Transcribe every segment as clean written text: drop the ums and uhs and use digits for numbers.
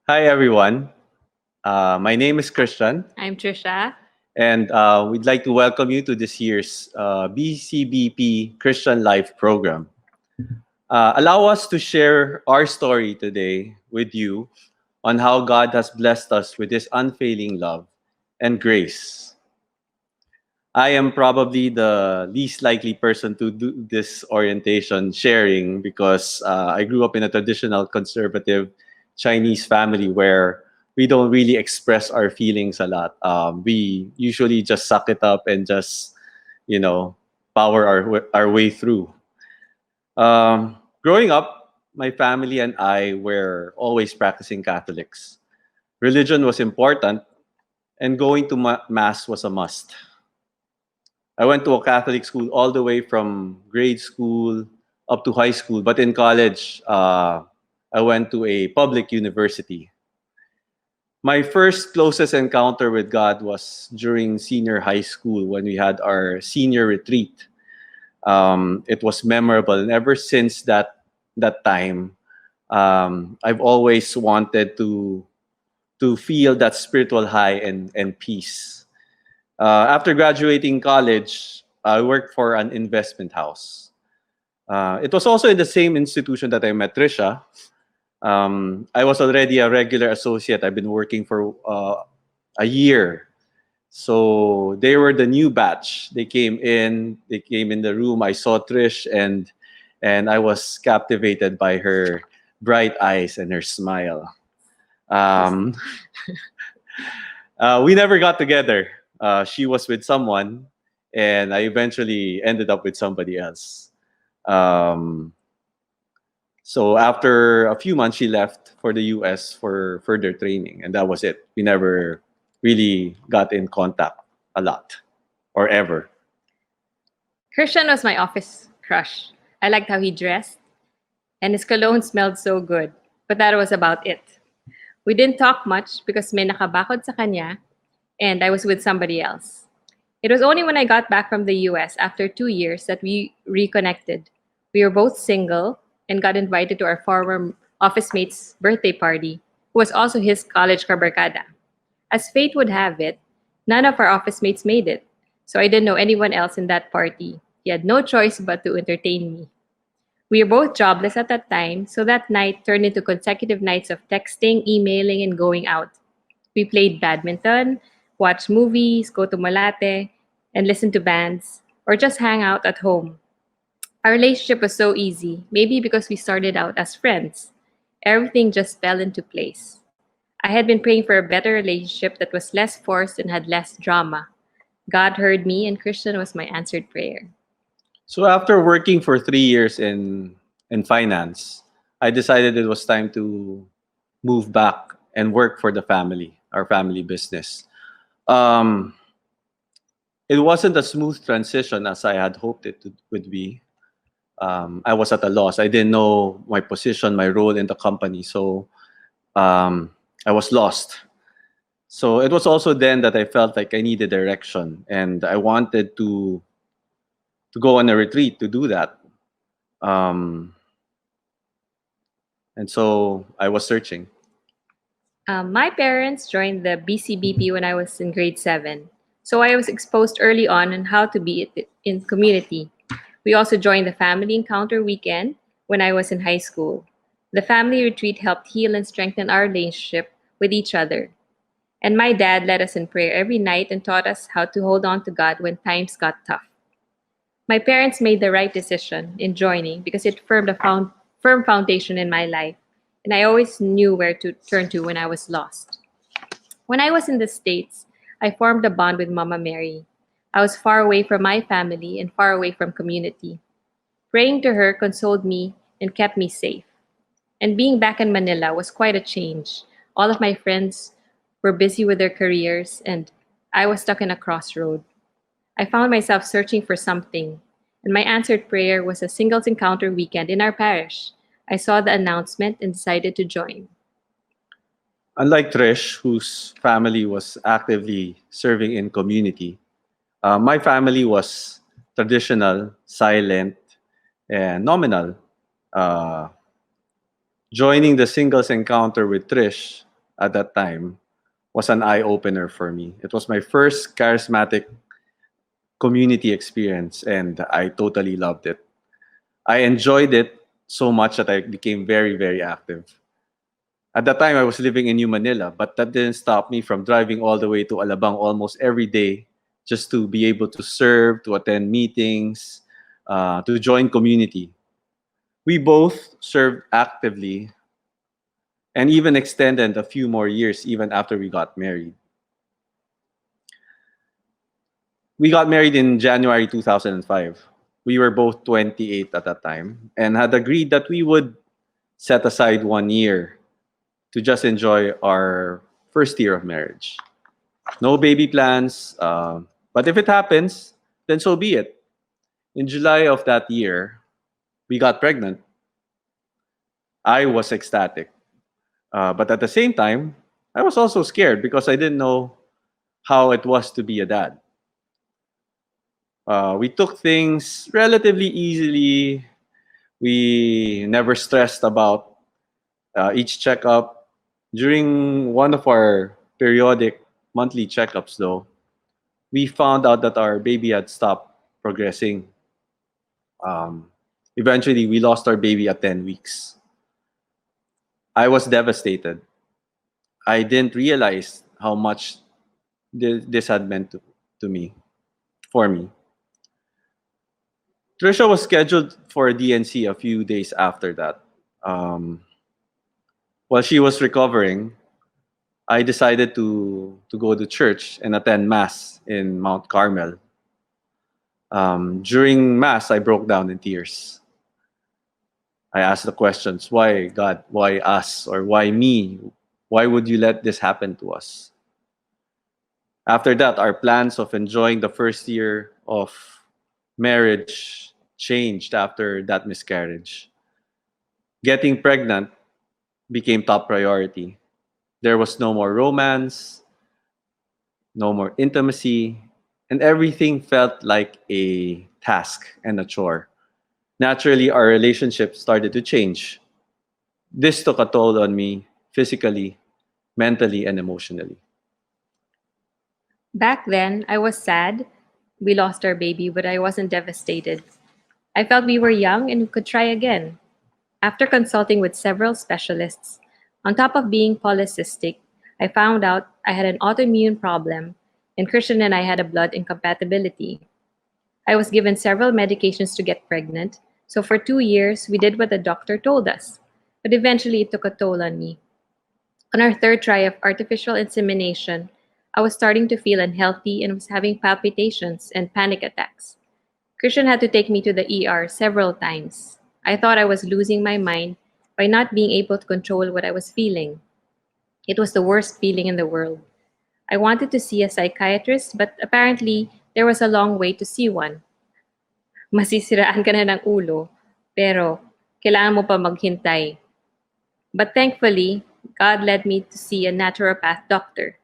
Hi, everyone. My name is Christian, I'm Trisha. and we'd like to welcome you to this year's BCBP Christian Life program. Allow us to share our story today with you on how God has blessed us with His unfailing love and grace. I am probably the least likely person to do this orientation sharing because I grew up in a traditional conservative Chinese family where we don't really express our feelings a lot. We usually just suck it up and just, you know, power our way through. Growing up, my family and I were always practicing Catholics. Religion was important, and going to mass was a must. I went to a Catholic school all the way from grade school up to high school. But in college, I went to a public university. My first closest encounter with God was during senior high school when we had our senior retreat. It was memorable, and ever since that time, I've always wanted to feel that spiritual high and peace. After graduating college, I worked for an investment house. It was also in the same institution that I met Trisha. I was already a regular associate. I've been working for a year. So they were the new batch. They came in the room. I saw Trish and I was captivated by her bright eyes and her smile. Um, we never got together. She was with someone, and I eventually ended up with somebody else. Um, so after a few months, she left for the US for further training, and that was it. We never really got in contact a lot or ever. Christian was my office crush. I liked how he dressed, and his cologne smelled so good. But that was about it. We didn't talk much because may nakabakod sa kanya, and I was with somebody else. It was only when I got back from the US after 2 years that we reconnected. We were both single and got invited to our former office mate's birthday party, who was also his college kabarkada. As fate would have it, none of our office mates made it, so I didn't know anyone else in that party. He had no choice but to entertain me. We were both jobless at that time, so that night turned into consecutive nights of texting, emailing, and going out. We played badminton, watched movies, go to Malate, and listen to bands, or just hang out at home. Our relationship was so easy, maybe because we started out as friends. Everything just fell into place. I had been praying for a better relationship that was less forced and had less drama. God heard me, and Christian was my answered prayer. So after working for 3 years in finance, I decided it was time to move back and work for the family, our family business. Um, it wasn't a smooth transition as I had hoped would be. I was at a loss. I didn't know my position, my role in the company, so um, I was lost. So it was also then that I felt like I needed direction, and I wanted to go on a retreat to do that. Um, and so I was searching. My parents joined the BCBP when I was in grade 7, so I was exposed early on how to be in community. We also joined the Family Encounter Weekend when I was in high school. The family retreat helped heal and strengthen our relationship with each other. And my dad led us in prayer every night and taught us how to hold on to God when times got tough. My parents made the right decision in joining because it formed a firm foundation in my life, and I always knew where to turn to when I was lost. When I was in the States, I formed a bond with Mama Mary. I was far away from my family and far away from community. Praying to her consoled me and kept me safe. And being back in Manila was quite a change. All of my friends were busy with their careers, and I was stuck in a crossroad. I found myself searching for something, and my answered prayer was a singles encounter weekend in our parish. I saw the announcement and decided to join. Unlike Trish, whose family was actively serving in community, my family was traditional, silent, and nominal. Uh, Joining the singles encounter with Trish at that time was an eye opener for me. It was my first charismatic community experience, and I totally loved it. I enjoyed it so much that I became very, very active. At that time, I was living in New Manila, but that didn't stop me from driving all the way to Alabang almost every day just to be able to serve, to attend meetings, to join community. We both served actively and even extended a few more years even after we got married. We got married in January 2005. We were both 28 at that time and had agreed that we would set aside 1 year to just enjoy our first year of marriage. No baby plans, but if it happens, then so be it. In July of that year, we got pregnant. I was ecstatic. But at the same time, I was also scared because I didn't know how it was to be a dad. We took things relatively easily. We never stressed about each checkup. During one of our periodic monthly checkups, though, we found out that our baby had stopped progressing. Um, Eventually, we lost our baby at 10 weeks. I was devastated. I didn't realize how much this had meant to me, for me. Trisha was scheduled for a DNC a few days after that. Um, while she was recovering, I decided to go to church and attend Mass in Mount Carmel. During Mass, I broke down in tears. I asked the questions, why God? Why us? Or why me? Why would you let this happen to us? After that, our plans of enjoying the first year of marriage changed after that miscarriage. Getting pregnant became top priority. There was no more romance, no more intimacy, and everything felt like a task and a chore. Naturally, our relationship started to change. This took a toll on me physically, mentally, and emotionally. Back then, I was sad. We lost our baby, but I wasn't devastated. I felt we were young and we could try again. After consulting with several specialists, on top of being polycystic, I found out I had an autoimmune problem, and Christian and I had a blood incompatibility. I was given several medications to get pregnant, so for 2 years, we did what the doctor told us. But eventually, it took a toll on me. On our third try of artificial insemination, I was starting to feel unhealthy and was having palpitations and panic attacks. Christian had to take me to the ER several times. I thought I was losing my mind by not being able to control what I was feeling. It was the worst feeling in the world. I wanted to see a psychiatrist, but apparently there was a long wait to see one. Masisiraan ka na ng ulo, pero kailangan mo pa maghintay. But thankfully, God led me to see a naturopath doctor.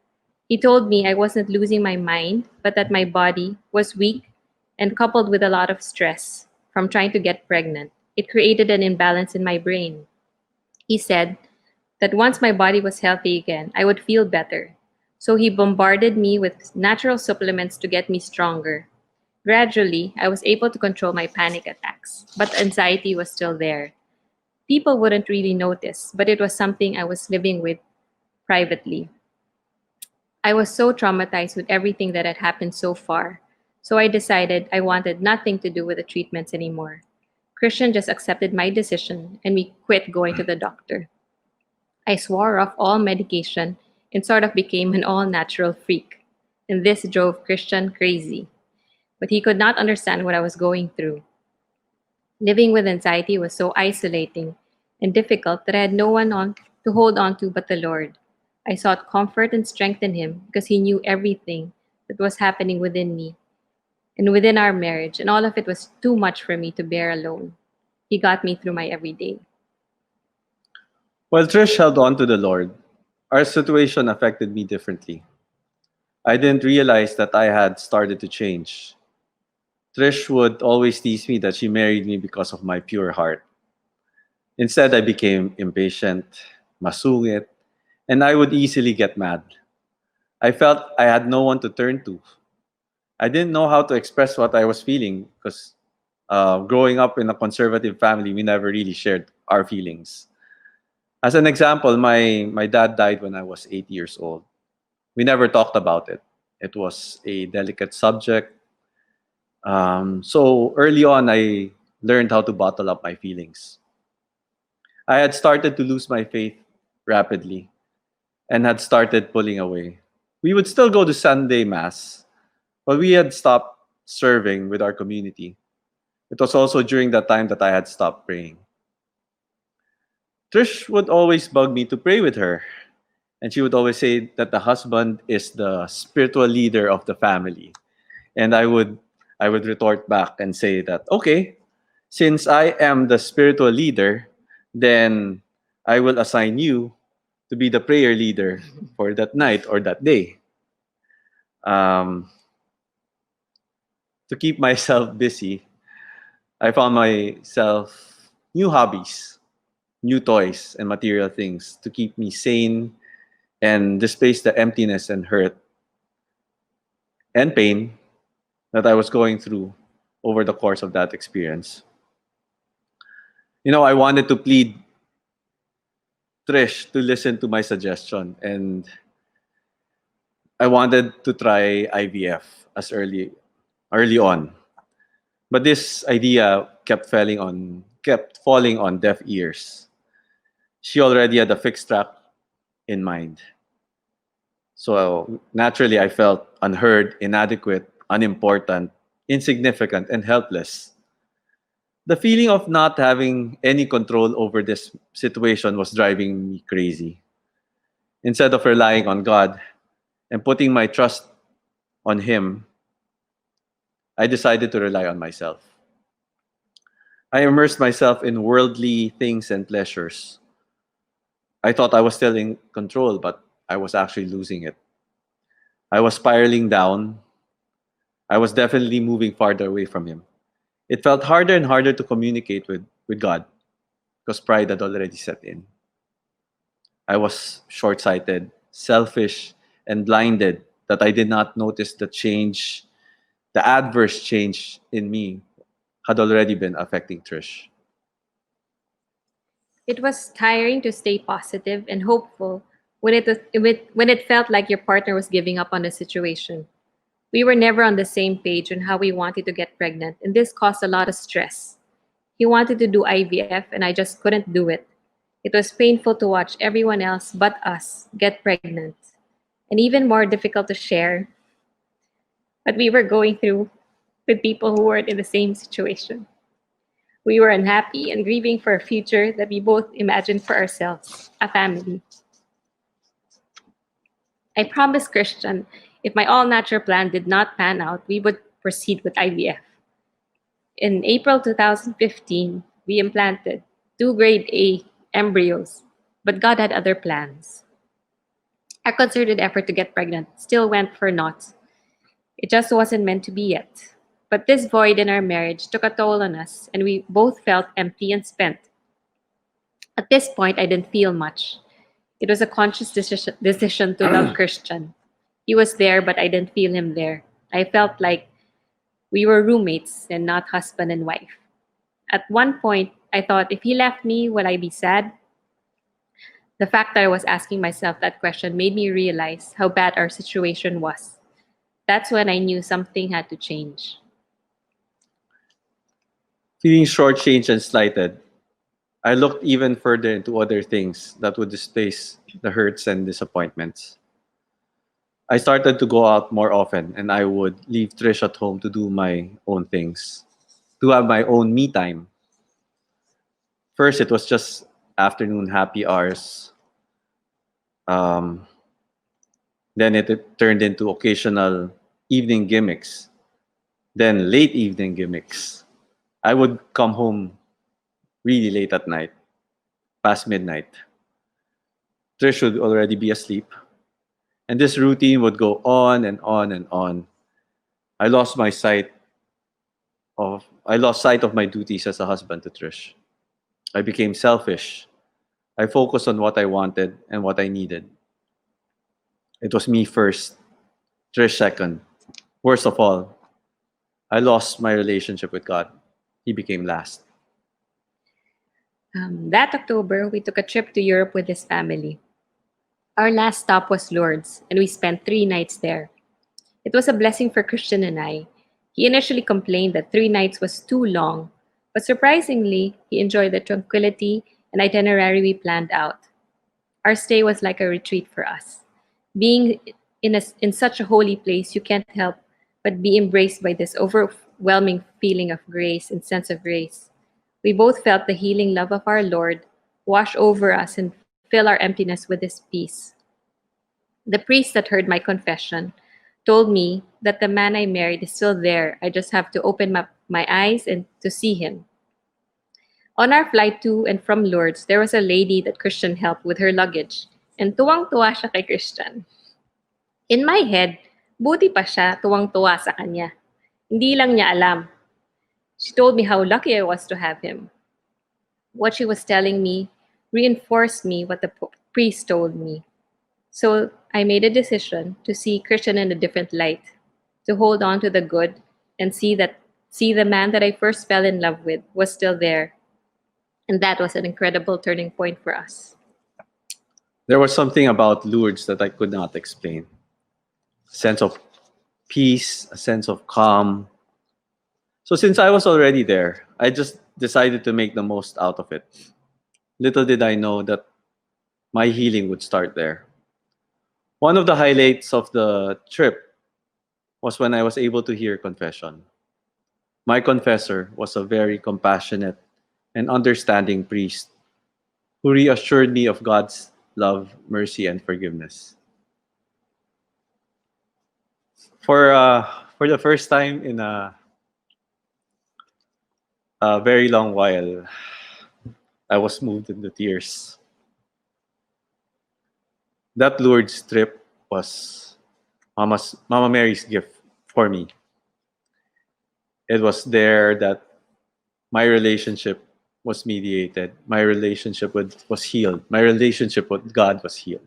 He told me I wasn't losing my mind, but that my body was weak and coupled with a lot of stress from trying to get pregnant. It created an imbalance in my brain. He said that once my body was healthy again, I would feel better. So he bombarded me with natural supplements to get me stronger. Gradually, I was able to control my panic attacks, but anxiety was still there. People wouldn't really notice, but it was something I was living with privately. I was so traumatized with everything that had happened so far, so I decided I wanted nothing to do with the treatments anymore. Christian just accepted my decision and we quit going to the doctor. I swore off all medication and sort of became an all natural freak. And this drove Christian crazy. But he could not understand what I was going through. Living with anxiety was so isolating and difficult that I had no one on to hold on to but the Lord. I sought comfort and strength in him because he knew everything that was happening within me and within our marriage, and all of it was too much for me to bear alone. He got me through my everyday. While Trish held on to the Lord, our situation affected me differently. I didn't realize that I had started to change. Trish would always tease me that she married me because of my pure heart. Instead, I became impatient, masungit, and I would easily get mad. I felt I had no one to turn to. I didn't know how to express what I was feeling because growing up in a conservative family, we never really shared our feelings. As an example, my dad died when I was 8 years old. We never talked about it. It was a delicate subject. So early on, I learned how to bottle up my feelings. I had started to lose my faith rapidly and had started pulling away. We would still go to Sunday Mass, but we had stopped serving with our community. It was also during that time that I had stopped praying. Trish would always bug me to pray with her, and she would always say that the husband is the spiritual leader of the family. And I would retort back and say that, okay, since I am the spiritual leader, then I will assign you to be the prayer leader for that night or that day. Um, to keep myself busy, I found myself new hobbies, new toys, and material things to keep me sane and displace the emptiness and hurt and pain that I was going through over the course of that experience. I wanted to plead Trish to listen to my suggestion, and I wanted to try IVF as early on. But this idea kept falling on deaf ears. She already had a fixed track in mind. So naturally I felt unheard, inadequate, unimportant, insignificant, and helpless. The feeling of not having any control over this situation was driving me crazy. Instead of relying on God and putting my trust on Him, I decided to rely on myself. I immersed myself in worldly things and pleasures. I thought I was still in control, but I was actually losing it. I was spiraling down. I was definitely moving farther away from Him. It felt harder and harder to communicate with God because pride had already set in. I was short sighted, selfish, and blinded that I did not notice the adverse change in me had already been affecting Trish. It was tiring to stay positive and hopeful when it felt like your partner was giving up on the situation. We were never on the same page on how we wanted to get pregnant, and this caused a lot of stress. He wanted to do IVF, and I just couldn't do it. It was painful to watch everyone else but us get pregnant, and even more difficult to share what we were going through with people who weren't in the same situation. We were unhappy and grieving for a future that we both imagined for ourselves, a family. I promised Christian if my all natural plan did not pan out, we would proceed with IVF. In April 2015, we implanted two grade A embryos, but God had other plans. Our concerted effort to get pregnant still went for naught. It just wasn't meant to be yet. But this void in our marriage took a toll on us, and we both felt empty and spent. At this point, I didn't feel much. It was a conscious decision to love Christian. He was there, but I didn't feel him there. I felt like we were roommates and not husband and wife. At one point, I thought if he left me, would I be sad? The fact that I was asking myself that question made me realize how bad our situation was. That's when I knew something had to change. Feeling shortchanged and slighted, I looked even further into other things that would displace the hurts and disappointments. I started to go out more often and I would leave Trish at home to do my own things, to have my own me time. First, it was just afternoon happy hours. Um, then it turned into occasional evening gimmicks, then late evening gimmicks. I would come home really late at night, past midnight. Trish would already be asleep, and this routine would go on and on and on. I lost sight of my duties as a husband to Trish. I became selfish. I focused on what I wanted and what I needed. It was me first, Trish second. Worst of all, I lost my relationship with God. He became last. That October, we took a trip to Europe with his family. Our last stop was Lourdes, and we spent 3 nights there. It was a blessing for Christian and I. He initially complained that 3 nights was too long, but surprisingly, he enjoyed the tranquility and itinerary we planned out. Our stay was like a retreat for us. Being in such a holy place, you can't help but be embraced by this overwhelming feeling of grace and sense of grace. We both felt the healing love of our Lord wash over us and fill our emptiness with his peace. The priest that heard my confession told me that the man I married is still there. I just have to open my eyes and to see him. On our flight to and from Lourdes, there was a lady that Christian helped with her luggage. And tuwang-tuwa siya kay Christian. In my head, buti pa siya tuwang-tuwa sa kanya. Hindi lang niya alam. She told me how lucky I was to have him. What she was telling me reinforced me what the priest told me. So I made a decision to see Christian in a different light, to hold on to the good and see the man that I first fell in love with was still there. And that was an incredible turning point for us. There was something about Lourdes that I could not explain. A sense of peace, a sense of calm. So since I was already there, I just decided to make the most out of it. Little did I know that my healing would start there. One of the highlights of the trip was when I was able to hear confession. My confessor was a very compassionate and understanding priest who reassured me of God's love, mercy, and forgiveness. For the first time in a very long while, I was moved into tears. That Lourdes trip was Mama Mary's gift for me. It was there that my relationship was mediated. My relationship was healed. My relationship with God was healed.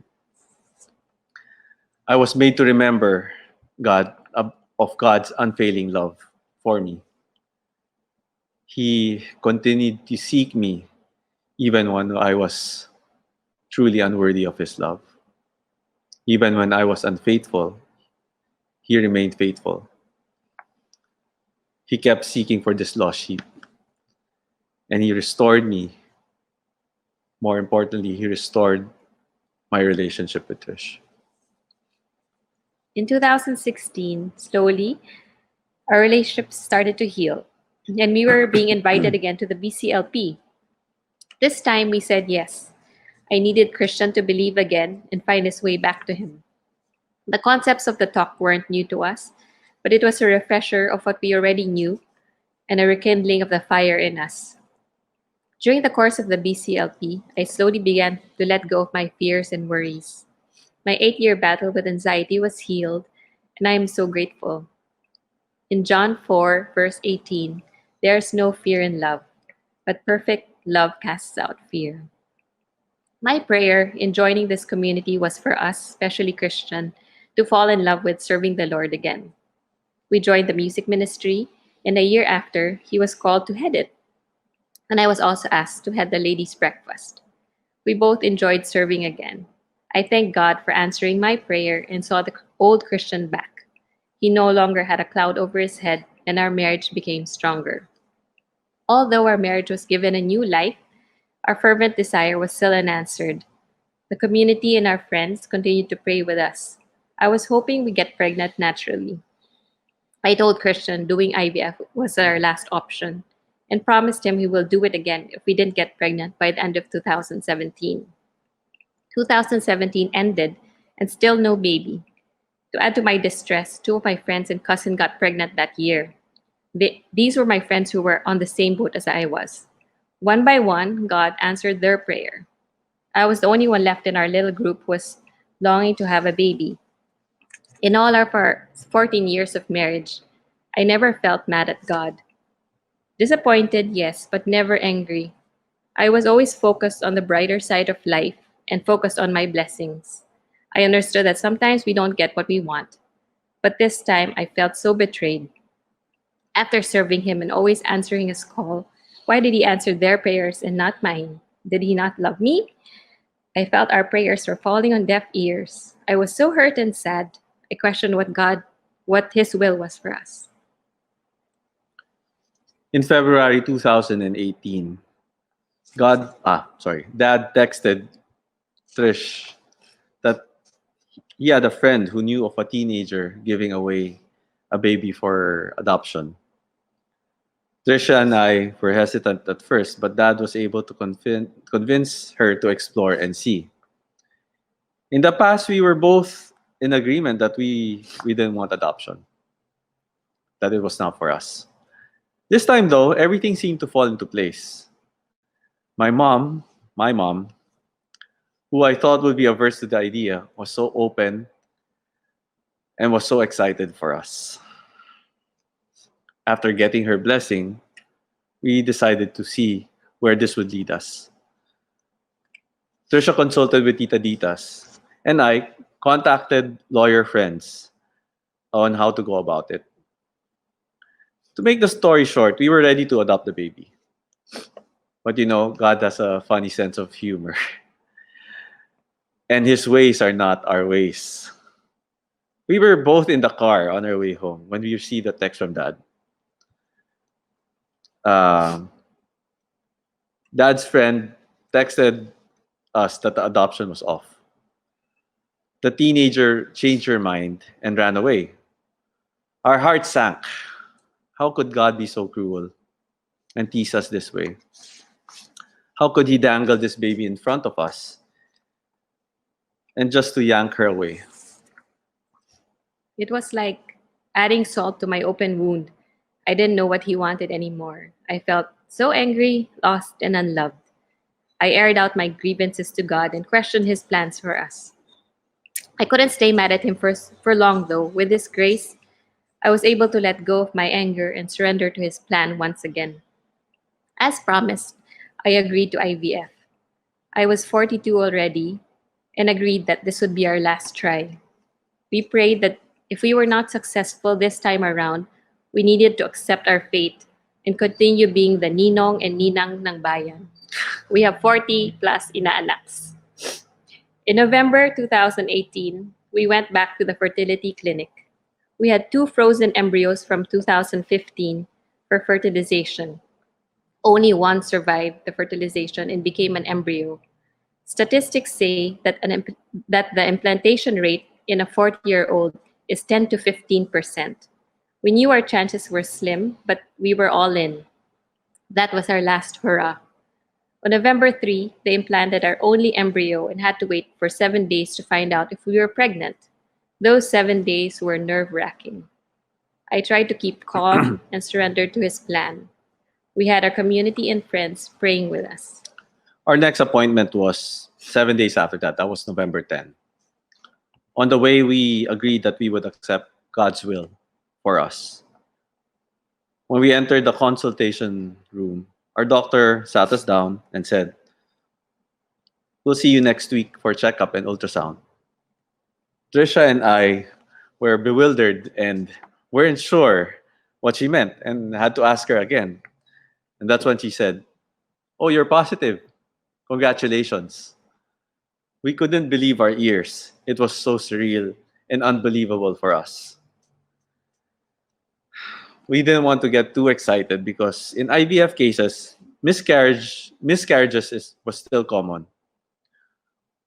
I was made to remember of God's unfailing love for me. He continued to seek me even when I was truly unworthy of his love. Even when I was unfaithful, he remained faithful. He kept seeking for this lost sheep. And he restored me. More importantly, he restored my relationship with Trish. In 2016, slowly, our relationship started to heal, and we were being invited again to the BCLP. This time, we said yes. I needed Christian to believe again and find his way back to him. The concepts of the talk weren't new to us, but it was a refresher of what we already knew and a rekindling of the fire in us. During the course of the BCLP, I slowly began to let go of my fears and worries. My 8-year battle with anxiety was healed, and I am so grateful. In John 4, verse 18, there is no fear in love, but perfect love casts out fear. My prayer in joining this community was for us, especially Christian, to fall in love with serving the Lord again. We joined the music ministry, and a year after, he was called to head it. And I was also asked to head the ladies' breakfast. We both enjoyed serving again. I thank God for answering my prayer and saw the old Christian back. He no longer had a cloud over his head, and our marriage became stronger. Although our marriage was given a new life, our fervent desire was still unanswered. The community and our friends continued to pray with us. I was hoping we get pregnant naturally. I told Christian doing IVF was our last option and promised him he will do it again if we didn't get pregnant by the end of 2017. 2017 ended and still no baby. To add to my distress, 2 of my friends and cousin got pregnant that year. These were my friends who were on the same boat as I was. One by one, God answered their prayer. I was the only one left in our little group who was longing to have a baby. In all our 14 years of marriage, I never felt mad at God. Disappointed, yes, but never angry. I was always focused on the brighter side of life and focused on my blessings. I understood that sometimes we don't get what we want, but this time I felt so betrayed. After serving him and always answering his call, why did he answer their prayers and not mine? Did he not love me? I felt our prayers were falling on deaf ears. I was so hurt and sad. I questioned what his will was for us. In February 2018, Dad texted Trish that he had a friend who knew of a teenager giving away a baby for adoption. Trisha and I were hesitant at first, but Dad was able to convince her to explore and see. In the past, we were both in agreement that we didn't want adoption, that it was not for us. This time, though, everything seemed to fall into place. My mom, who I thought would be averse to the idea, was so open and was so excited for us. After getting her blessing, we decided to see where this would lead us. Trisha consulted with Tita Ditas, and I contacted lawyer friends on how to go about it. To make the story short, we were ready to adopt the baby. But God has a funny sense of humor, and his ways are not our ways. We were both in the car on our way home when we received a text from Dad. Um, Dad's friend texted us that the adoption was off. The teenager changed her mind and ran away. Our hearts sank. How could God be so cruel and tease us this way? How could he dangle this baby in front of us and just to yank her away? It was like adding salt to my open wound. I didn't know what he wanted anymore. I felt so angry, lost, and unloved. I aired out my grievances to God and questioned his plans for us. I couldn't stay mad at him for long, though. With his grace, I was able to let go of my anger and surrender to his plan once again. As promised, I agreed to IVF. I was 42 already and agreed that this would be our last try. We prayed that if we were not successful this time around, we needed to accept our fate and continue being the ninong and ninang ng bayan. We have 40 plus inaanaks. In November 2018, we went back to the fertility clinic. We had two frozen embryos from 2015 for fertilization. Only one survived the fertilization and became an embryo. Statistics say that, that the implantation rate in a 40-year-old is 10 to 15%. We knew our chances were slim, but we were all in. That was our last hurrah. On November 3, they implanted our only embryo and had to wait for 7 days to find out if we were pregnant. Those 7 days were nerve-wracking. I tried to keep calm and surrendered to his plan. We had our community and friends praying with us. Our next appointment was 7 days after that. That was November 10. On the way, we agreed that we would accept God's will for us. When we entered the consultation room, our doctor sat us down and said, "We'll see you next week for checkup and ultrasound." Trisha and I were bewildered and weren't sure what she meant and had to ask her again. And that's when she said, "Oh, you're positive. Congratulations." We couldn't believe our ears. It was so surreal and unbelievable for us. We didn't want to get too excited because in IVF cases, miscarriages was still common.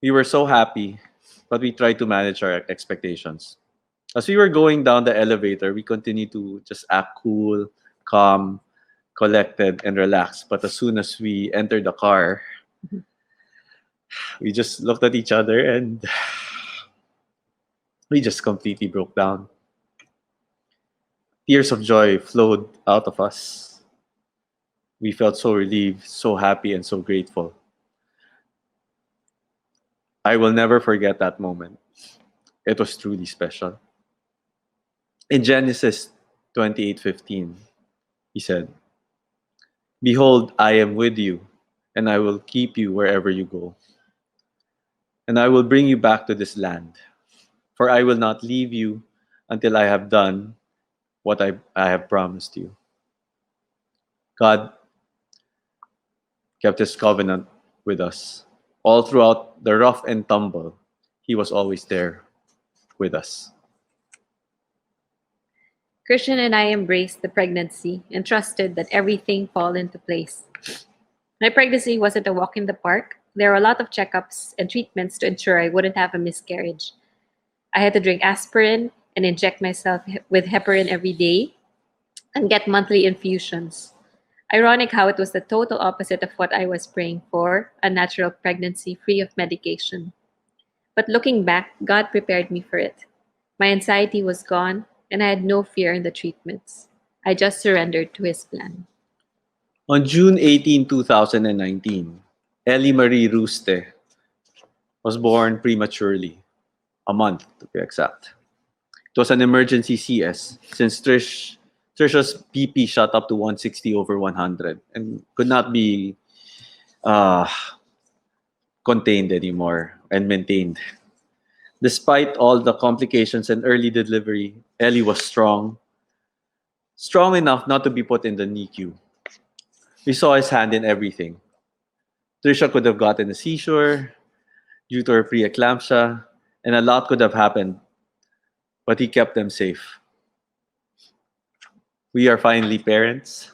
We were so happy, but we tried to manage our expectations. As we were going down the elevator, we continued to just act cool, calm, collected, and relaxed. But as soon as we entered the car, we just looked at each other and we just completely broke down. Tears of joy flowed out of us. We felt so relieved, so happy, and so grateful. I will never forget that moment. It was truly special. In Genesis 28:15, he said, "Behold, I am with you, and I will keep you wherever you go." and I will bring you back to this land. For I will not leave you until I have done what I have promised you. God kept his covenant with us. All throughout the rough and tumble, he was always there with us. Christian and I embraced the pregnancy and trusted that everything fall into place. My pregnancy wasn't a walk in the park. There were a lot of checkups and treatments to ensure I wouldn't have a miscarriage. I had to drink aspirin and inject myself with heparin every day and get monthly infusions. Ironic how it was the total opposite of what I was praying for, a natural pregnancy free of medication. But looking back, God prepared me for it. My anxiety was gone, and I had no fear in the treatments. I just surrendered to His plan. On June 18, 2019, Ellie Marie Ruste was born prematurely, a month to be exact. It was an emergency CS since Trisha's BP shot up to 160 over 100 and could not be uh, contained anymore and maintained. Despite all the complications and early delivery, Ellie was strong enough not to be put in the NICU. We saw his hand in everything. Trisha could have gotten a seizure due to her preeclampsia, and a lot could have happened, but he kept them safe. We are finally parents.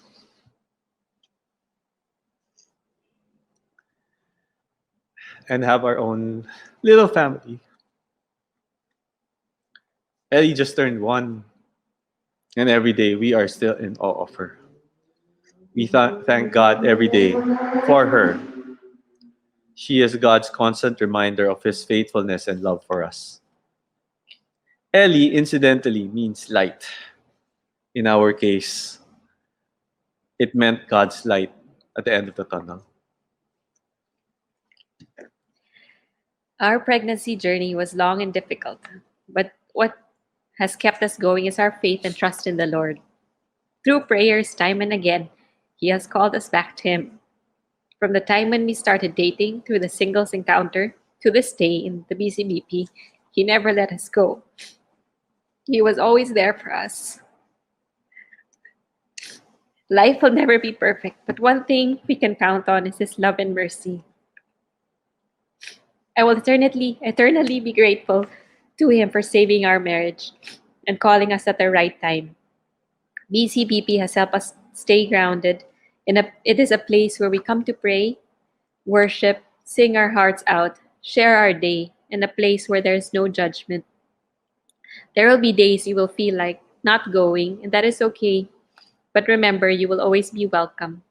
And have our own little family. Ellie just turned 1, and every day we are still in awe of her. We thank God every day for her. She is God's constant reminder of His faithfulness and love for us. Ellie, incidentally, means light. In our case, it meant God's light at the end of the tunnel. Our pregnancy journey was long and difficult, but what has kept us going is our faith and trust in the Lord. Through prayers, time and again, He has called us back to Him. From the time when we started dating through the singles encounter to this day in the BCBP, He never let us go. He was always there for us. Life will never be perfect, but one thing we can count on is His love and mercy. I will eternally be grateful to Him for saving our marriage and calling us at the right time. BCBP has helped us stay grounded. It is a place where we come to pray, worship, sing our hearts out, share our day, and a place where there is no judgment. There will be days you will feel like not going, and that is okay. But remember, you will always be welcome.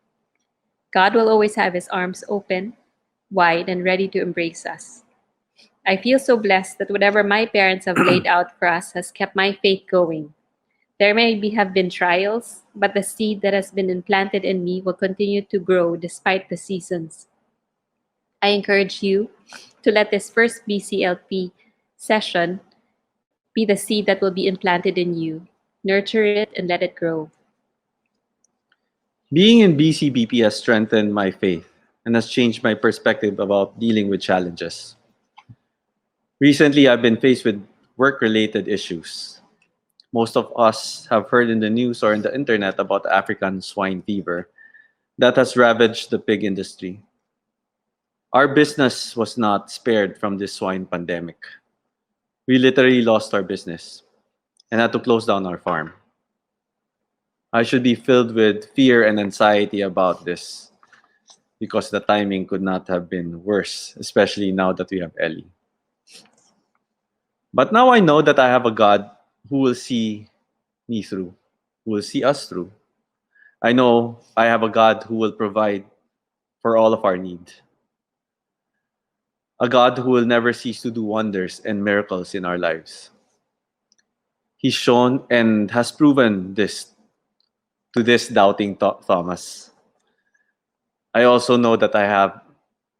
God will always have His arms open, wide, and ready to embrace us. I feel so blessed that whatever my parents have laid out for us has kept my faith going. There may have been trials, but the seed that has been implanted in me will continue to grow despite the seasons. I encourage you to let this first BCLP session be the seed that will be implanted in you. Nurture it and let it grow. Being in BCBP has strengthened my faith and has changed my perspective about dealing with challenges. Recently, I've been faced with work-related issues. Most of us have heard in the news or in the internet about African swine fever that has ravaged the pig industry. Our business was not spared from this swine pandemic. We literally lost our business and had to close down our farm. I should be filled with fear and anxiety about this because the timing could not have been worse, especially now that we have Ellie. But now I know that I have a God who will see me through, who will see us through. I know I have a God who will provide for all of our need. A God who will never cease to do wonders and miracles in our lives. He's shown and has proven this to this doubting Thomas. I also know that I have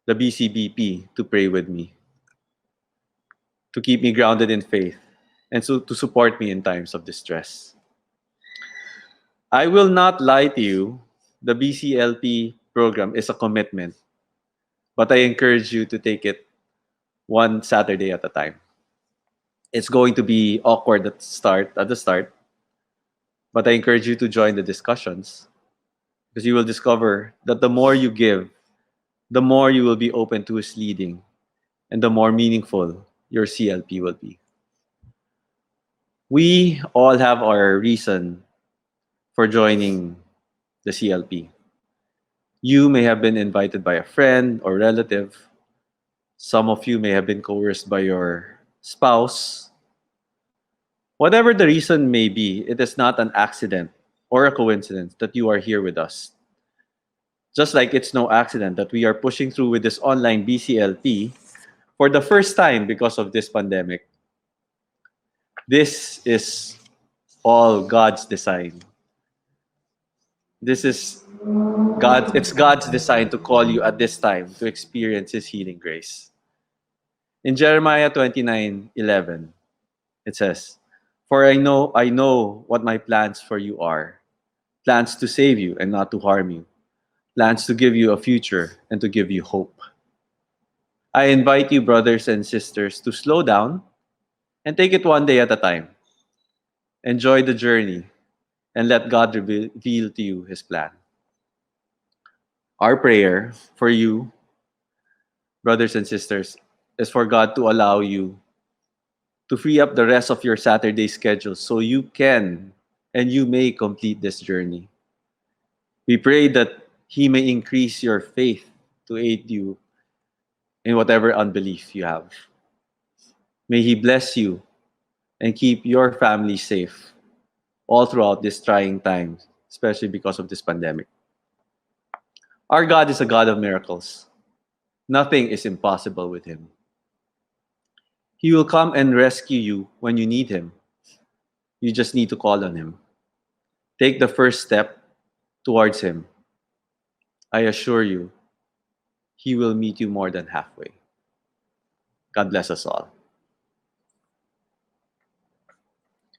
the BCBP to pray with me, to keep me grounded in faith, and so to support me in times of distress. I will not lie to you, the BCLP program is a commitment, but I encourage you to take it one Saturday at a time. It's going to be awkward at the start, but I encourage you to join the discussions because you will discover that the more you give, the more you will be open to his leading and the more meaningful your CLP will be. We all have our reason for joining the CLP. You may have been invited by a friend or relative. Some of you may have been coerced by your spouse. Whatever the reason may be, it is not an accident or a coincidence that you are here with us. Just like it's no accident that we are pushing through with this online BCLP for the first time because of this pandemic. This is all God's design. This is it's God's design to call you at this time to experience his healing grace. In Jeremiah 29:11, it says, "For I know what my plans for you are, plans to save you and not to harm you, plans to give you a future and to give you hope." I invite you, brothers and sisters, to slow down and take it one day at a time. Enjoy the journey and let God reveal to you his plan. Our prayer for you, brothers and sisters, is for God to allow you to free up the rest of your Saturday schedule so you can and you may complete this journey. We pray that he may increase your faith to aid you in whatever unbelief you have. May he bless you and keep your family safe all throughout this trying time, especially because of this pandemic. Our God is a God of miracles. Nothing is impossible with him. He will come and rescue you when you need him. You just need to call on him. Take the first step towards him. I assure you, he will meet you more than halfway. God bless us all.